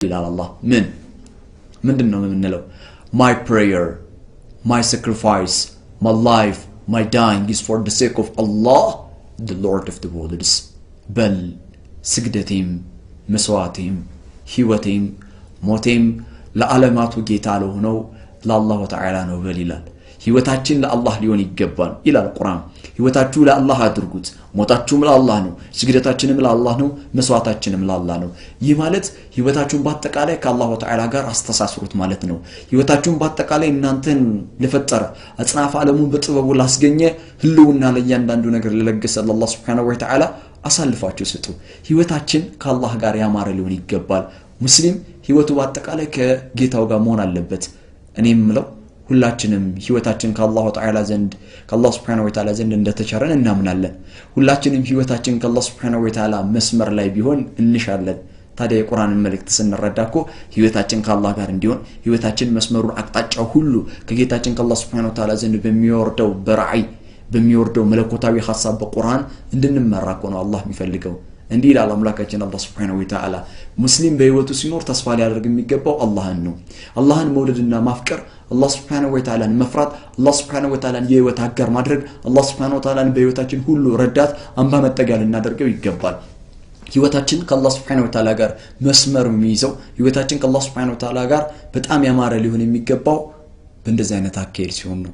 ይላል አላህ ምንድነው የምንለው my prayer my sacrifice my life my dying is for the sake of Allah the Lord of the worlds በል ስግደቴም መስዋዕቴም ህይወቴም ሞቴም ለዓለማቱ ጌታ ለሆነው ለአላሁ ተዓላ ነው በል ይላል ህይወታችን ለአላህ ሊሆን ይገባል ይላል ቁርአን ህይወታችሁ ለአላህ አድርጉት ሞታችሁም ለአላህ ነው ስግደታችንም ለአላህ ነው መስዋዕታችንም ለአላህ ነው ይህ ማለት ህይወታችሁን በአጠቃላይ ከአላሁ ተዓላ ጋር አስተሳስሩት ማለት ነው ህይወታችሁን በአጠቃላይ እናንተን ለፈጠረ አጽናፈ ዓለሙን በጥበቡ ላስገኘ ህልውና ለእያንዳንዱ ነገር ለለገሰ አላህ Subhanahu Wa Ta'ala አሳልፋችሁ ስጡ ህይወታችን ከአላህ ጋር ያማረ ሊሆን ይገባል ሙስሊም ህይወቱ በአጠቃላይ ከጌታው ጋር መሆን አለበት እኔም ምለው ሁላችንም ህይወታችን ከአላሁ ተዓላ ዘንድ ከአላህ Subhanahu Wa Ta'ala ዘንድ እንደተቸረን እናምናለን ሁላችንም ህይወታችን ከአላህ Subhanahu Wa Ta'ala መስመር ላይ ቢሆን እንሻለን ታዲያ የቁርአንን መልእክት ስንረዳኮ ህይወታችን ከአላህ ጋር እንዲሆን ህይወታችን መስመሩን አቅጣጫው ሁሉ ከጌታችን ከአላህ Subhanahu Wa Ta'ala ዘንድ በሚወርደው በራእይ በሚወርደው መለኮታዊ ሐሳብ በቁርአን እንድንመራኮ ነው አላህ የሚፈልገው እንዲህ ይላል አምላካችን አላህ Subhanahu Wa Ta'ala ሙስሊም በህይወቱ ሲኖር ተስፋ ሊያደርግ የሚገባው አላህን ነው አላህን መውደድና ማፍቀር አላህ Subhanahu Wa Ta'ala መፍራት አላህ Subhanahu Wa Ta'ala የህይወት አጋር ማድረግ አላህ Subhanahu Wa Ta'ala በህይወታችን ሁሉ ረዳት አምባ መጠጊያ ልናደርገው ይገባል ህይወታችን ከአላህ Subhanahu Wa Ta'ala ጋር መስመር የሚይዘው ህይወታችን ከአላህ Subhanahu Wa Ta'ala ጋር በጣም ያማረ ሊሆን የሚገባው በእንደዚህ አይነት አካሄድ ሲሆን ነው